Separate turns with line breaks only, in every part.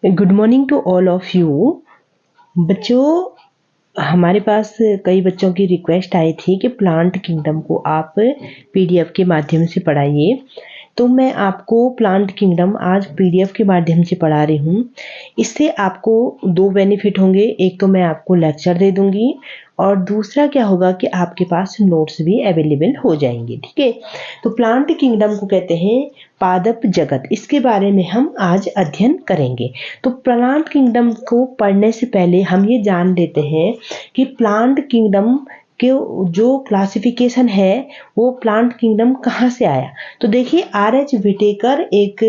Good morning to all of you. बच्चों, हमारे पास कई बच्चों की रिक्वेस्ट आई थी कि प्लांट किंगडम को आप पीडीएफ के माध्यम से पढ़ाइए, तो मैं आपको प्लांट किंगडम आज पीडीएफ के माध्यम से पढ़ा रही हूँ। इससे आपको दो बेनिफिट होंगे, एक तो मैं आपको लेक्चर दे दूंगी और दूसरा क्या होगा कि आपके पास नोट्स भी अवेलेबल हो जाएंगे। ठीक है, तो प्लांट किंगडम को कहते हैं पादप जगत, इसके बारे में हम आज अध्ययन करेंगे। तो प्लांट किंगडम को पढ़ने से पहले हम ये जान लेते हैं कि प्लांट किंगडम के जो क्लासिफिकेशन है वो प्लांट किंगडम कहाँ से आया। तो देखिए, आर.एच. व्हिटेकर एक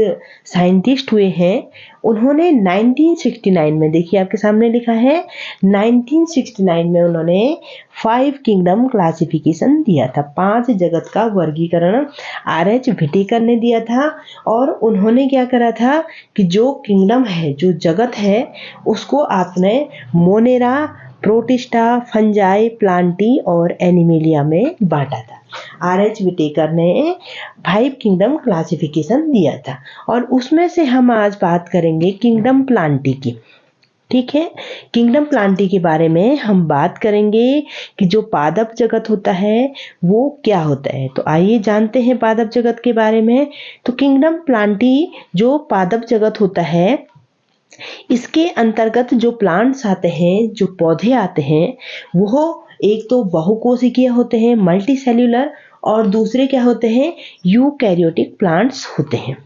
साइंटिस्ट हुए हैं। उन्होंने 1969 में, देखिए आपके सामने लिखा है 1969 में उन्होंने 5 किंगडम क्लासिफिकेशन दिया था। 5 जगत का वर्गीकरण आर.एच. व्हिटेकर ने दिया था। और उन्होंने क्या करा था कि जो किंगडम है, जो जगत है, उसको आपने मोनेरा, प्रोटिस्टा, फंजाई, प्लांटी और एनिमेलिया में बांटा था। आर.एच. व्हिटेकर ने 5 किंगडम क्लासिफिकेशन दिया था और उसमें से हम आज बात करेंगे किंगडम प्लांटी की। ठीक है, किंगडम प्लांटी के बारे में हम बात करेंगे कि जो पादप जगत होता है वो क्या होता है। तो आइए जानते हैं पादप जगत के बारे में। तो किंगडम प्लांटी जो पादप जगत होता है, इसके अंतर्गत जो प्लांट्स आते हैं, जो पौधे आते हैं, वो एक तो बहुकोशिकीय होते हैं, मल्टी सेल्यूलर, और दूसरे क्या होते हैं, यूकैरियोटिक प्लांट्स होते हैं।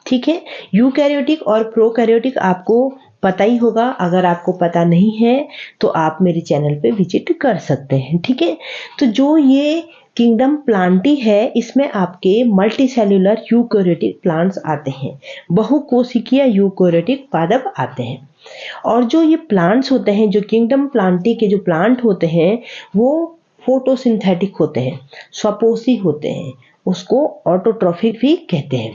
ठीक है, यूकैरियोटिक और प्रोकैरियोटिक आपको पता ही होगा। अगर आपको पता नहीं है तो आप मेरे चैनल पे विजिट कर सकते हैं। ठीक है, तो जो ये किंगडम प्लांटी है, इसमें आपके मल्टी सेल्यूलर यूकैरियोटिक प्लांट्स आते हैं, बहुकोशिकीय यूकैरियोटिक पादप आते हैं। और जो ये प्लांट्स होते हैं, जो किंगडम प्लांटी के जो प्लांट होते हैं, वो फोटोसिंथेटिक होते हैं, स्वपोषी होते हैं, उसको ऑटोट्रॉफिक भी कहते हैं।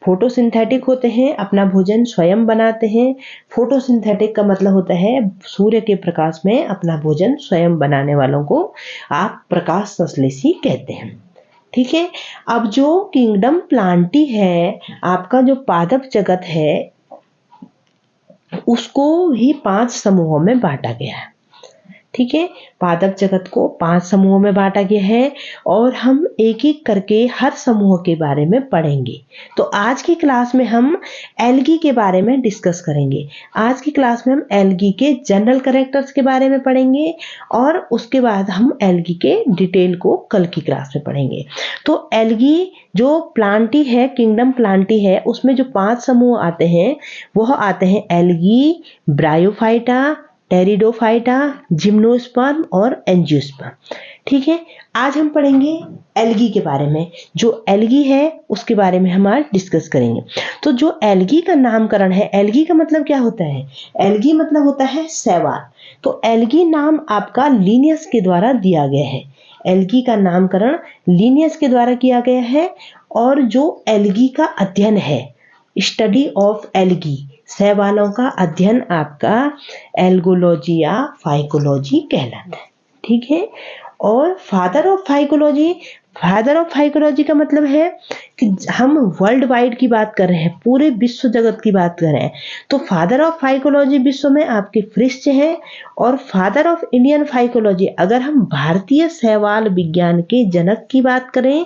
फोटोसिंथेटिक होते हैं, अपना भोजन स्वयं बनाते हैं। फोटोसिंथेटिक का मतलब होता है सूर्य के प्रकाश में अपना भोजन स्वयं बनाने वालों को आप प्रकाश संश्लेषी कहते हैं। ठीक है, अब जो किंगडम प्लांटी है, आपका जो पादप जगत है, उसको भी 5 समूहों में बांटा गया है। ठीक है, पादप जगत को 5 समूहों में बांटा गया है और हम एक एक करके हर समूह के बारे में पढ़ेंगे। तो आज की क्लास में हम एल्गी के बारे में डिस्कस करेंगे। आज की क्लास में हम एल्गी के जनरल कैरेक्टर्स के बारे में पढ़ेंगे और उसके बाद हम एल्गी के डिटेल को कल की क्लास में पढ़ेंगे। तो एल्गी जो प्लांटी है, किंगडम प्लांटी है, उसमें जो 5 समूह आते हैं वह आते हैं एल्गी, ब्रायोफाइटा, टेरिडोफाइटा, जिम्नोस्पर्म और एंजियोस्पर्म। ठीक है, आज हम पढ़ेंगे एल्गी के बारे में। जो एल्गी है उसके बारे में हम आज डिस्कस करेंगे। तो जो एल्गी का नामकरण है, एल्गी का मतलब क्या होता है? एल्गी मतलब होता है शैवाल। तो एल्गी नाम आपका लिनियस के द्वारा दिया गया है। एल्गी का नामकरण लिनियस के द्वारा किया गया है। और जो एल्गी का अध्ययन है, स्टडी ऑफ एल्गी, शैवालों का अध्ययन, आपका एल्गोलॉजी या फाइकोलॉजी कहलाता है। ठीक है, और father of phycology, father of phycology का मतलब है कि हम वर्ल्ड वाइड की बात कर रहे हैं, पूरे विश्व जगत की बात कर रहे हैं। तो फादर ऑफ फाइकोलॉजी विश्व में आपके फ्रिश्च हैं। और फादर ऑफ इंडियन फाइकोलॉजी, अगर हम भारतीय शैवाल विज्ञान के जनक की बात करें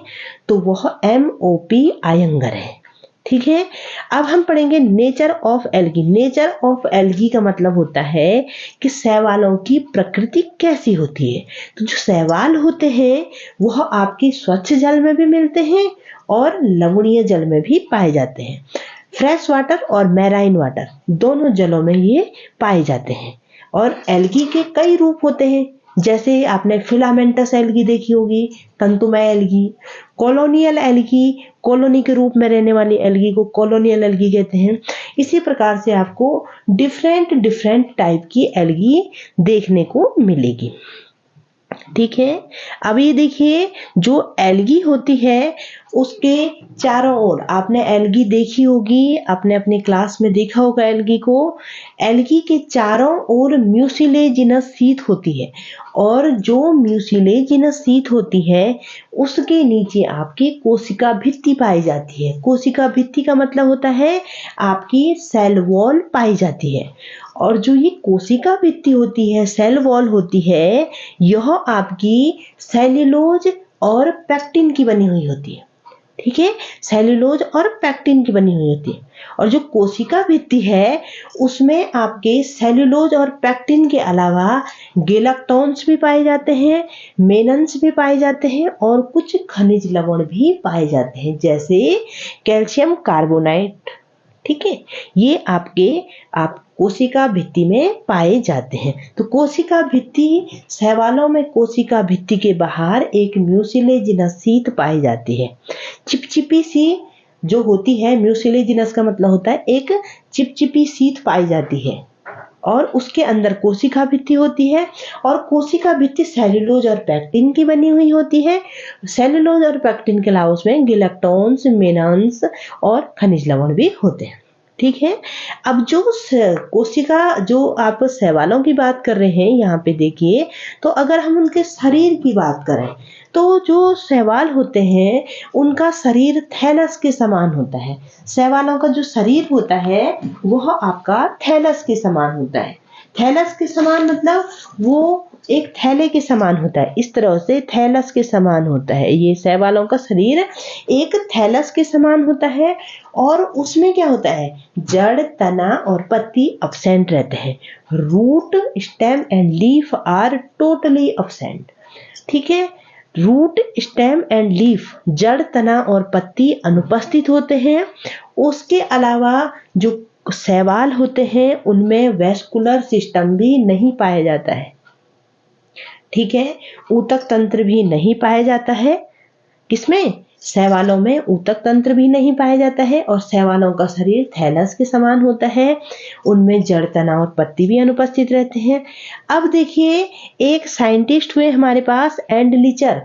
तो वह M.O.P. अयंगर है। ठीक है, अब हम पढ़ेंगे nature of algae. Nature of algae का मतलब होता है कि शैवालों की प्रकृति कैसी होती है। तो जो शैवाल होते हैं वह आपके स्वच्छ जल में भी मिलते हैं और लवणीय जल में भी पाए जाते हैं। फ्रेश वाटर और मैराइन वाटर दोनों जलों में ये पाए जाते हैं। और एल्गी के कई रूप होते हैं, जैसे आपने फिलामेंटस एल्गी देखी होगी, तंतुमय एल्गी, कॉलोनियल एल्गी, कॉलोनी के रूप में रहने वाली एल्गी को कॉलोनियल एल्गी कहते हैं। इसी प्रकार से आपको डिफरेंट टाइप की एल्गी देखने को मिलेगी। ठीक है। अब ये देखिए, जो एल्गी होती है उसके चारों ओर, आपने एल्गी देखी होगी, आपने अपने क्लास में देखा होगा एल्गी को। एल्गी के चारों ओर म्यूसिलेजिनस शीथ होती है, और जो म्यूसिलेजिनस शीथ होती है उसके नीचे आपकी कोशिका भित्ति पाई जाती है। कोशिका भित्ति का मतलब होता है आपकी सेल वॉल पाई जाती है। और जो ये कोशिका भित्ति होती है, सेल वॉल होती है, यह आपकी सेल्यूलोज और पेक्टिन की बनी हुई होती है। ठीक है, सेल्यूलोज और पेक्टिन की बनी हुई होती है। और जो कोशिका भित्ति है उसमें आपके सेल्यूलोज और पेक्टिन के अलावा गेलेक्टॉन्स भी पाए जाते हैं, मेनन्स भी पाए जाते हैं, और कुछ खनिज लवण भी पाए जाते हैं, जैसे कैल्शियम कार्बोनेट। ठीक है, ये आप कोशिका भित्ति में पाए जाते हैं। तो कोशिका भित्ति, शैवालों में कोशिका भित्ति के बाहर एक म्यूसिलेजिनस शीथ पाई जाती है, चिपचिपी सी जो होती है। म्यूसिलेजिनस का मतलब होता है एक चिपचिपी शीथ पाई जाती है, और उसके अंदर कोशिका भित्ति होती है। और कोशिका भित्ति सेल्यूलोज और पेक्टिन की बनी हुई होती है। सेल्यूलोज और पेक्टिन के अलावा उसमें गिलेक्टॉन्स, मेनन्स और खनिज लवण भी होते हैं। ठीक है, अब जो कोशिका, जो आप शैवालों की बात कर रहे हैं यहाँ पे देखिए, तो अगर हम उनके शरीर की बात करें तो जो शैवाल होते हैं उनका शरीर थैलस के समान होता है। शैवालों का जो शरीर होता है वह आपका थैलस के समान होता है। थैलस के समान मतलब वो एक थैले के समान होता है, इस तरह से थैलस के समान होता है। ये शैवालों का शरीर एक थैलस के समान होता है, और उसमें क्या होता है, जड़, तना और पत्ती अब्सेंट रहते हैं। Root, stem and leaf are totally absent. ठीक है, रूट, स्टेम एंड लीफ, जड़, तना और पत्ती अनुपस्थित होते हैं। उसके अलावा जो शैवाल होते हैं उनमें वेस्कुलर सिस्टम भी नहीं पाया जाता है। ठीक है, ऊतक तंत्र भी नहीं पाया जाता है। किसमें? शैवालों में ऊतक तंत्र भी नहीं पाया जाता है, और शैवालों का शरीर थैलस के समान होता है। उनमें जड़, तना और पत्ती भी अनुपस्थित रहते हैं। अब देखिए, एक साइंटिस्ट हुए हमारे पास, एंडलिचर।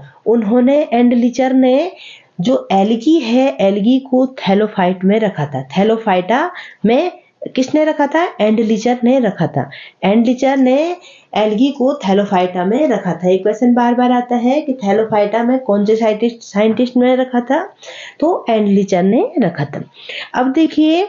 एंडलिचर ने जो एल्गी है, एल्गी को थैलोफाइट में रखा था। थैलोफाइटा में किसने रखा था? एंडलिचर ने रखा था। एंडलिचर ने एल्गी को थैलोफाइटा में रखा था। एक क्वेश्चन बार बार आता है कि थैलोफाइटा में कौन से साइंटिस्ट ने रखा था? तो एंडलिचर ने रखा था। अब देखिए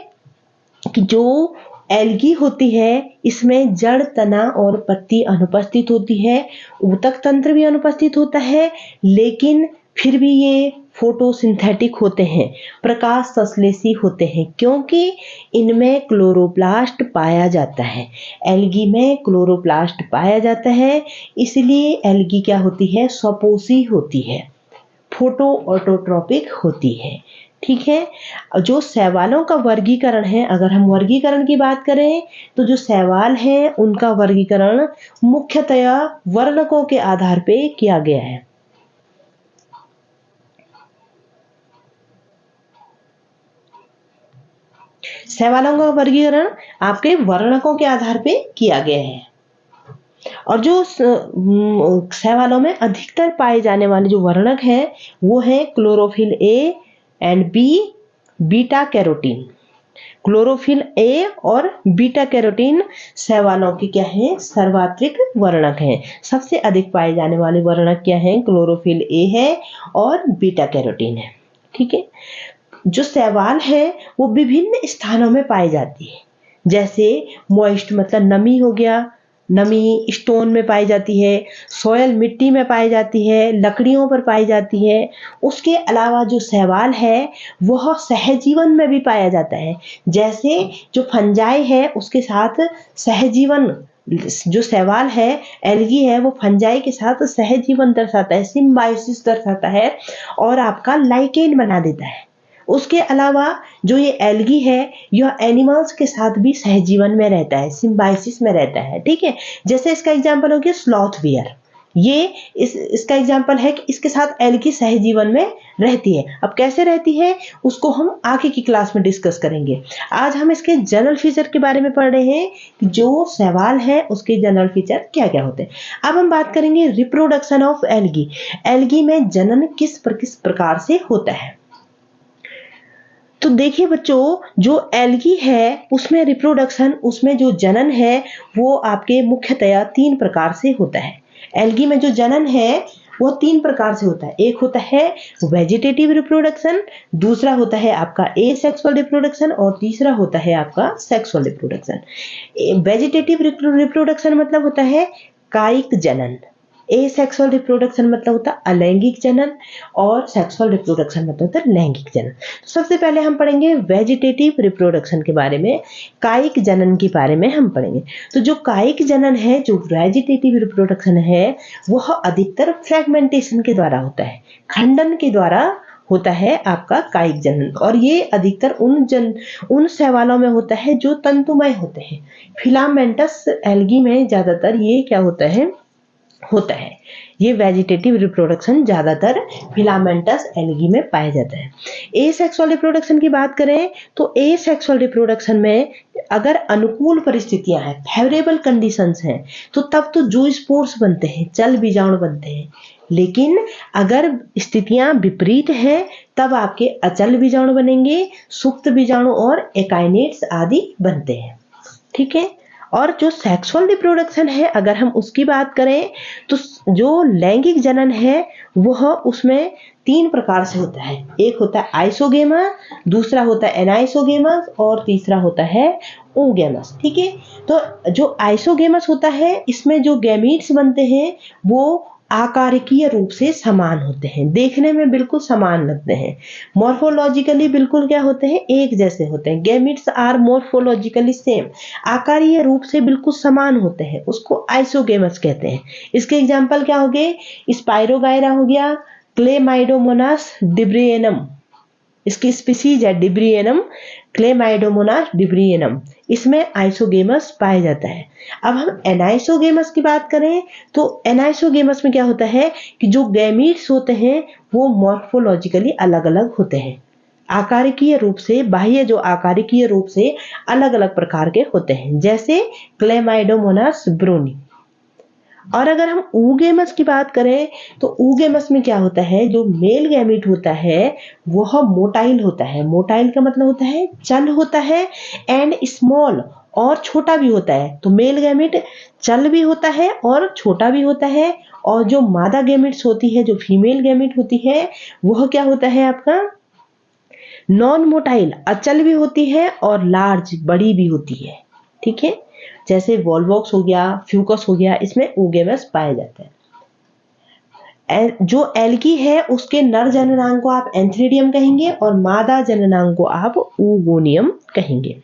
कि जो एल्गी होती है इसमें जड़, तना और पत्ती अनुपस्थित होती है, ऊतक तंत्र भी अनुपस्थित होता है, लेकिन फिर भी ये फोटोसिंथेटिक होते हैं, प्रकाश संश्लेषी होते हैं, क्योंकि इनमें क्लोरोप्लास्ट पाया जाता है। एल्गी में क्लोरोप्लास्ट पाया जाता है, इसलिए एल्गी क्या होती है? स्वपोषी होती है, फोटो ऑटोट्रोपिक होती है। ठीक है, जो शैवालों का वर्गीकरण है, अगर हम वर्गीकरण की बात करें तो जो शैवाल है उनका वर्गीकरण मुख्यतया वर्णकों के आधार पे किया गया है। शैवालों का वर्गीकरण आपके वर्णकों के आधार पे किया गया है। और जो शैवालों में अधिकतर पाए जाने वाले जो वर्णक हैं वो है chlorophyll A and B, beta carotene. Chlorophyll A और बीटा कैरोटीन शैवालों के क्या है? सर्वात्रिक वर्णक हैं। सबसे अधिक पाए जाने वाले वर्णक क्या हैं? क्लोरोफिल ए है और बीटा कैरोटीन है। ठीक है, जो शैवाल है वो विभिन्न स्थानों में पाई जाती है, जैसे मॉइस्ट मतलब नमी हो गया, नमी स्टोन में पाई जाती है, सॉयल मिट्टी में पाई जाती है, लकड़ियों पर पाई जाती है। उसके अलावा जो शैवाल है वह सहजीवन में भी पाया जाता है, जैसे जो फंजाई है उसके साथ सहजीवन, जो शैवाल है, एल्गी है, वो फंजाई के साथ सहजीवन दर्शाता है, सिम्बायोसिस दर्शाता है और आपका लाइकेन बना देता है। उसके अलावा जो ये एल्गी है यह एनिमल्स के साथ भी सहजीवन में रहता है, सिम्बायोसिस में रहता है। ठीक है, जैसे इसका एग्जांपल हो गया स्लॉथ बियर। ये इसका एग्जाम्पल है कि इसके साथ एल्गी सहजीवन में रहती है। अब कैसे रहती है उसको हम आगे की क्लास में डिस्कस करेंगे। आज हम इसके जनरल फीचर के बारे में पढ़ रहे हैं कि जो शैवाल है उसके जनरल फीचर क्या क्या होते हैं। अब हम बात करेंगे रिप्रोडक्शन ऑफ एल्गी। एल्गी में जनन किस प्रकार से होता है। तो देखिए बच्चों, जो एल्गी है उसमें रिप्रोडक्शन, उसमें जो जनन है वो आपके मुख्यतया 3 प्रकार से होता है। एल्गी में जो जनन है वो 3 प्रकार से होता है। एक होता है वेजिटेटिव रिप्रोडक्शन, दूसरा होता है आपका एसेक्सुअल रिप्रोडक्शन और तीसरा होता है आपका सेक्सुअल रिप्रोडक्शन। वेजिटेटिव रिप्रोडक्शन मतलब होता है कायिक जनन, एसेक्सुअल रिप्रोडक्शन मतलब होता है अलैंगिक जनन और सेक्सुअल रिप्रोडक्शन मतलब होता है लैंगिक जनन। तो सबसे पहले हम पढ़ेंगे वेजिटेटिव रिप्रोडक्शन के बारे में, कायिक जनन के बारे में हम पढ़ेंगे। तो जो कायिक जनन है, जो वेजिटेटिव रिप्रोडक्शन है, वह अधिकतर फ्रेगमेंटेशन के द्वारा होता है, खंडन के द्वारा होता है आपका कायिक जनन। और ये अधिकतर उन शैवालों में होता है जो तंतुमय होते हैं। फिलामेंटस एल्गी में ज्यादातर ये क्या होता है ये वेजिटेटिव रिप्रोडक्शन ज्यादातर फिलामेंटस एल्गी में पाया जाता है। एसेक्सुअल रिप्रोडक्शन की बात करें तो एसेक्सुअल रिप्रोडक्शन में अगर अनुकूल परिस्थितियां हैं, फेवरेबल कंडीशंस हैं, तो तब तो जूस्पोर्स बनते हैं, चल बीजाणु बनते हैं। लेकिन अगर स्थितियां विपरीत हैं तब आपके अचल बीजाणु बनेंगे, सुप्त बीजाणु और एकाइनेट्स आदि बनते हैं। ठीक है। और जो सेक्सुअल रिप्रोडक्शन है अगर हम उसकी बात करें तो जो लैंगिक जनन है वह उसमें 3 प्रकार से होता है। एक होता है आइसोगेमस, दूसरा होता है एनाइसोगेमस और तीसरा होता है ओगेमस। ठीक है। तो जो आइसोगेमस होता है इसमें जो गैमीट्स बनते हैं वो आकारिकीय रूप से समान होते हैं, देखने में बिल्कुल समान लगते हैं, मॉर्फोलॉजिकली बिल्कुल क्या होते हैं, एक जैसे होते हैं। गैमीट्स आर मॉर्फोलॉजिकली सेम, आकारीय रूप से बिल्कुल समान होते हैं, उसको आइसोगेमस कहते हैं। इसके एग्जाम्पल क्या हो गए, स्पाइरोगायरा हो गया, क्लेमाइडोमोनास डिब्रियनम, इसकी स्पीसीज है डिब्रियनम, क्लेमाइडोमोनास डिब्रियनम, इसमें आइसोगेमस पाया जाता है। अब हम एनाइसोगेमस की बात करें तो एनाइसोगेमस में क्या होता है कि जो गैमीट्स होते हैं वो मॉर्फोलॉजिकली अलग अलग होते हैं, आकारिकीय रूप से, बाह्य जो आकारिकीय रूप से अलग अलग प्रकार के होते हैं, जैसे क्लेमाइडोमोनास ब्रोनी। और अगर हम oogemus की बात करें तो oogemus में क्या होता है, जो मेल गैमीट होता है वह मोटाइल होता है। मोटाइल का मतलब होता है चल होता है, एंड स्मॉल और छोटा भी होता है। तो मेल गैमीट चल भी होता है और छोटा भी होता है। और जो मादा गैमीट्स होती है, जो फीमेल गैमीट होती है, वह क्या होता है आपका नॉन मोटाइल, अचल भी होती है और लार्ज बड़ी भी होती है। ठीक है। जैसे वॉलवॉक्स हो गया, फ्यूकस हो गया, इसमें oogemus पाया जाता है। जो एल्गी है उसके नर जननांग को आप एंथ्रीडियम कहेंगे और मादा जननांग को आप oogoनियम कहेंगे।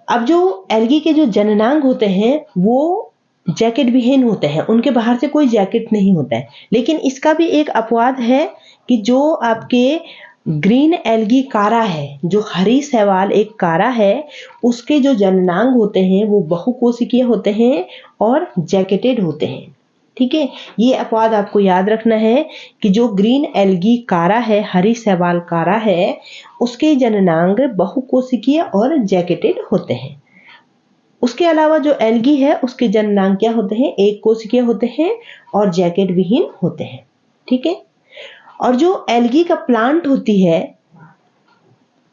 अब जो एल्गी के जो जननांग होते हैं वो जैकेट विहीन होते हैं, उनके बाहर से कोई जैकेट नहीं होता है। लेकिन इसका भी एक अपवाद है कि जो आपके ग्रीन एल्गी कारा है, जो हरी शैवाल एक कारा है, उसके जो जननांग होते हैं वो बहुकोशिकीय होते हैं और जैकेटेड होते हैं। ठीक है। ये अपवाद आपको याद रखना है कि जो ग्रीन एल्गी कारा है, हरी शैवाल कारा है, उसके जननांग बहुकोशिकीय और जैकेटेड होते हैं। उसके अलावा जो एल्गी है उसके जननांग क्या होते हैं, एक कोशिकीय होते हैं और जैकेट विहीन होते हैं। ठीक है। और जो एल्गी का प्लांट होती है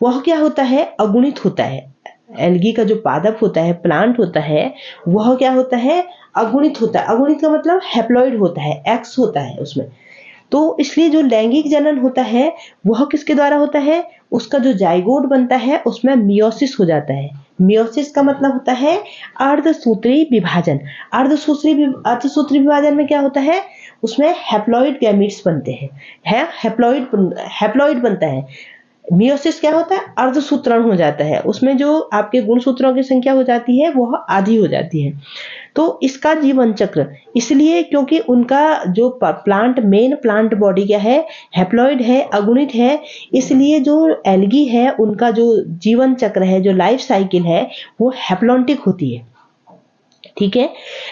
वह क्या होता है, अगुणित होता है। एल्गी का जो पादप होता है, प्लांट होता है, वह क्या होता है, अगुणित होता है। अगुणित का मतलब हैप्लॉइड होता है, एक्स होता है उसमें। तो इसलिए जो लैंगिक जनन होता है वह किसके द्वारा होता है, उसका जो जाइगोट बनता है उसमें मियोसिस हो जाता है। मियोसिस का मतलब होता है अर्धसूत्री विभाजन। अर्धसूत्री विभाजन में क्या होता है, उसमें हैप्लॉइड गैमीट्स बनते हैं, हैप्लॉइड बनता है। मियोसिस क्या होता है, अर्धसूत्रण हो जाता है, उसमें जो आपके गुणसूत्रों की संख्या हो जाती है वह आधी हो जाती है। तो इसका जीवन चक्र इसलिए क्योंकि उनका जो प्लांट मेन प्लांट बॉडी क्या है, हैप्लॉइड है, अगुणित है, इसलिए जो एल्गी है उनका जो जीवन चक्र है, जो लाइफ साइकिल है, वो हैप्लॉन्टिक होती है। ठीक है,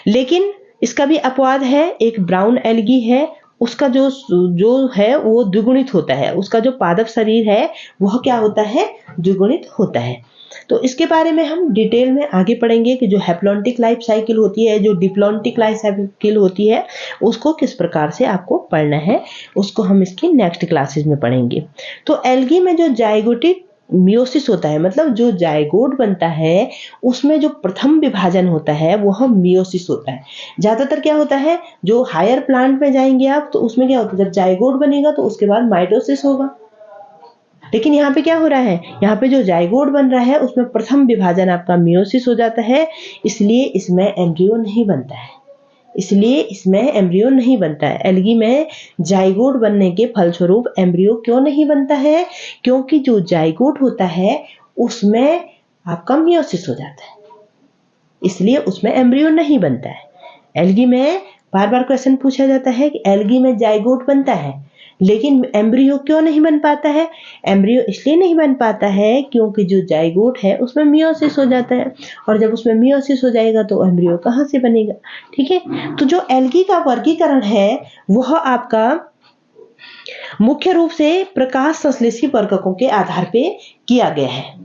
लेकिन इसका भी अपवाद है, एक ब्राउन एल्गी है, उसका जो जो है वो द्विगुणित होता है, उसका जो पादप शरीर है वह क्या होता है, द्विगुणित होता है। तो इसके बारे में हम डिटेल में आगे पढ़ेंगे कि जो हैप्लॉन्टिक लाइफ साइकिल होती है, जो डिप्लॉन्टिक लाइफ साइकिल होती है, उसको किस प्रकार से आपको पढ़ना है, उसको हम इसकी नेक्स्ट क्लासेस में पढ़ेंगे। तो एल्गी में जो जाइगोटिक मियोसिस होता है, मतलब जो जाइगोट बनता है उसमें जो प्रथम विभाजन होता है वह मियोसिस होता है। ज्यादातर क्या होता है, जो हायर प्लांट में जाएंगे आप तो उसमें क्या होता है, जब जाइगोट बनेगा तो उसके बाद माइटोसिस होगा। लेकिन यहाँ पे क्या हो रहा है, यहाँ पे जो जाइगोट बन रहा है उसमें प्रथम विभाजन आपका मियोसिस हो जाता है, इसलिए इसमें एम्ब्रियो नहीं बनता है, इसलिए इसमें एम्ब्रियो नहीं बनता है। एल्गी में जाइगोट बनने के फलस्वरूप एम्ब्रियो क्यों नहीं बनता है, क्योंकि जो जाइगोट होता है उसमें आपका मियोसिस हो जाता है, इसलिए उसमें एम्ब्रियो नहीं बनता है। एल्गी में बार बार क्वेश्चन पूछा जाता है कि एल्गी में जाइगोट बनता है लेकिन एम्ब्रियो क्यों नहीं बन पाता है। एम्ब्रियो इसलिए नहीं बन पाता है क्योंकि जो जाइगोट है उसमें मियोसिस हो जाता है, और जब उसमें मियोसिस हो जाएगा तो एम्ब्रियो कहाँ से बनेगा। ठीक है, तो जो एल्गी का वर्गीकरण है वह आपका मुख्य रूप से प्रकाश संश्लेषी वर्गकों के आधार पे किया गया है।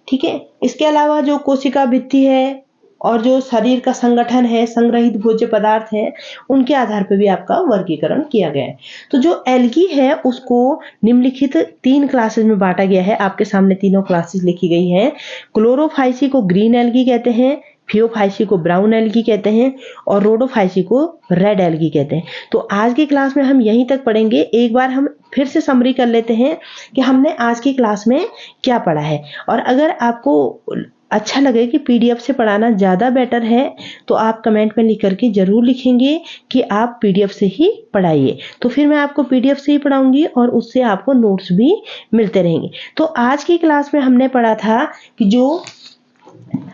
ठीक है, इसके अलावा जो कोशिका भित्ति है और जो शरीर का संगठन है, संग्रहित भोज्य पदार्थ है, उनके आधार पर भी आपका वर्गीकरण किया गया है। तो जो एल्गी है उसको निम्नलिखित 3 क्लासेस में बांटा गया है, आपके सामने तीनों क्लासेस लिखी गई हैं। क्लोरोफाइसी को ग्रीन एल्गी कहते हैं, फियोफाइसी को ब्राउन एल्गी कहते हैं और रोडोफाइसी को रेड एल्गी कहते हैं। तो आज की क्लास में हम यहीं तक पढ़ेंगे। एक बार हम फिर से समरी कर लेते हैं कि हमने आज की क्लास में क्या पढ़ा है, और अगर आपको अच्छा लगे कि पीडीएफ से पढ़ाना ज़्यादा बेटर है तो आप कमेंट में लिख करके ज़रूर लिखेंगे कि आप पीडीएफ से ही पढ़ाइए, तो फिर मैं आपको पीडीएफ से ही पढ़ाऊंगी और उससे आपको नोट्स भी मिलते रहेंगे। तो आज की क्लास में हमने पढ़ा था कि जो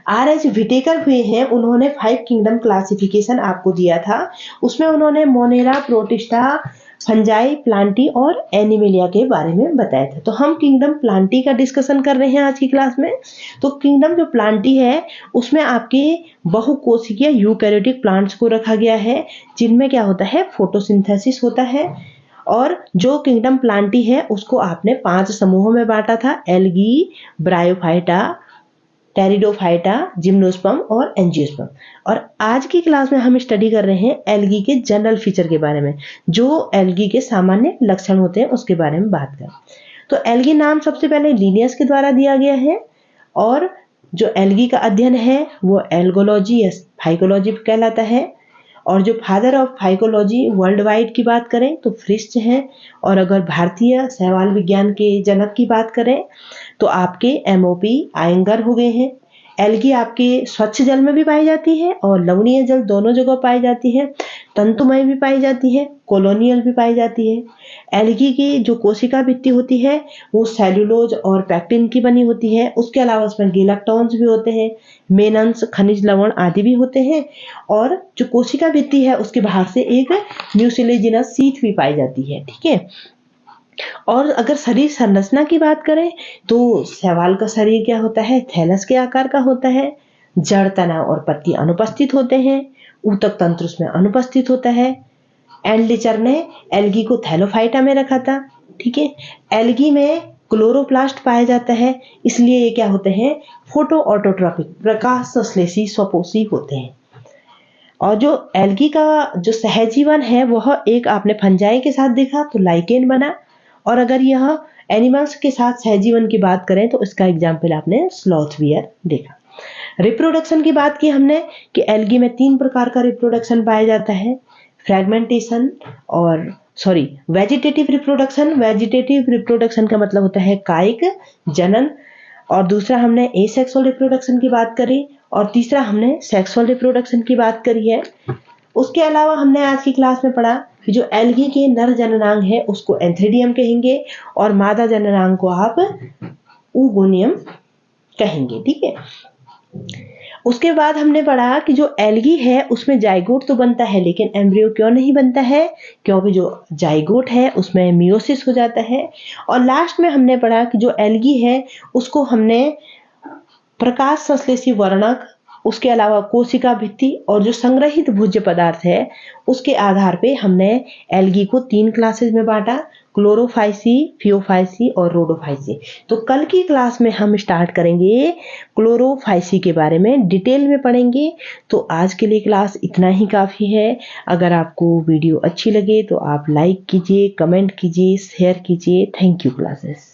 आर.एच. व्हिटेकर हुए हैं उन्होंने 5 किंगडम क्लासिफिकेशन आपको दिया था, उसमें उन्होंने मोनेरा, प्रोटिस्टा, फंजाई, प्लांटी और एनिमेलिया के बारे में बताया था। तो हम किंगडम प्लांटी का डिस्कशन कर रहे हैं आज की क्लास में। तो किंगडम जो प्लांटी है उसमें आपके बहुकोशिकीय यूकैरियोटिक प्लांट्स को रखा गया है, जिनमें क्या होता है, फोटोसिंथेसिस होता है। और जो किंगडम प्लांटी है उसको आपने 5 समूहों में बांटा था, एल्गी, ब्रायोफाइटा, टेरिडोफाइटा, जिम्नोस्पर्म और एंजियोस्पर्म। और आज की क्लास में हम स्टडी कर रहे हैं एल्गी के जनरल फीचर के बारे में, जो एल्गी के सामान्य लक्षण होते हैं उसके बारे में बात करें। तो एल्गी नाम सबसे पहले लिनियस के द्वारा दिया गया है, और जो एल्गी का अध्ययन है वो एल्गोलॉजी या फाइकोलॉजी कहलाता है। और जो father of phycology world wide की बात करें तो फ्रिश्च हैं, और अगर भारतीय शैवाल विज्ञान के जनक की बात करें तो आपके एमओपी आयंगर हो गए हैं। एल्गी आपके स्वच्छ जल में भी पाई जाती है और लवणीय जल दोनों जगह पाई जाती है, तंतुमय भी पाई जाती है, कॉलोनियल भी पाई जाती है। एल्गी की जो कोशिका भित्ति होती है वो सेल्यूलोज और पैक्टिन की बनी होती है, उसके अलावा उसमें गिलक्टॉन्स भी होते हैं, मेनन्स, खनिज लवण आदि भी होते हैं, और जो कोशिका भित्ति है उसके बाहर से एक म्यूसिलेजिनस शीट भी पाई जाती है। ठीक है, और अगर शरीर संरचना की बात करें तो शैवाल का शरीर क्या होता है, थैलस के आकार का होता है, जड़, तना और पत्ती अनुपस्थित होते हैं, ऊतक तंत्र उसमें अनुपस्थित होता है। एंडलिचर ने एल्गी को थैलोफाइटा में रखा था। ठीक है, एल्गी में क्लोरोप्लास्ट पाया जाता है, इसलिए ये क्या होते हैं, फोटो ऑटोट्रॉपिक, प्रकाश संश्लेषी स्वपोषी होते हैं। और जो एल्गी का जो सहजीवन है वह एक आपने फंजाई के साथ देखा तो लाइकेन बना, और अगर यह एनिमल्स के साथ सहजीवन की बात करें तो इसका एग्जाम्पल आपने स्लॉथ बियर देखा। रिप्रोडक्शन की बात की हमने कि एल्गी में 3 प्रकार का रिप्रोडक्शन पाया जाता है, फ्रैगमेंटेशन और वेजिटेटिव रिप्रोडक्शन। वेजिटेटिव रिप्रोडक्शन का मतलब होता है कायिक जनन, और दूसरा हमने एसेक्सुअल रिप्रोडक्शन की बात करी, और तीसरा हमने सेक्सुअल रिप्रोडक्शन की बात करी है। उसके अलावा हमने आज की क्लास में पढ़ा जो एल्गी के नर जननांग है उसको एंथ्रेडियम कहेंगे और मादा जननांग को आप ऊगोनियम कहेंगे। ठीक है, उसके बाद हमने पढ़ा कि जो एल्गी है उसमें जाइगोट तो बनता है लेकिन एम्ब्रियो क्यों नहीं बनता है, क्योंकि जो जाइगोट है उसमें मियोसिस हो जाता है। और लास्ट में हमने पढ़ा कि जो एल्गी है उसको हमने प्रकाश संश्लेषी वर्णक, उसके अलावा कोशिका भित्ति और जो संग्रहित भोज्य पदार्थ है उसके आधार पे हमने एल्गी को 3 क्लासेस में बांटा, क्लोरोफाइसी, फियोफाइसी और रोडोफाइसी। तो कल की क्लास में हम स्टार्ट करेंगे क्लोरोफाइसी के बारे में, डिटेल में पढ़ेंगे। तो आज के लिए क्लास इतना ही काफ़ी है। अगर आपको वीडियो अच्छी लगे तो आप लाइक कीजिए, कमेंट कीजिए, शेयर कीजिए। Thank you classes.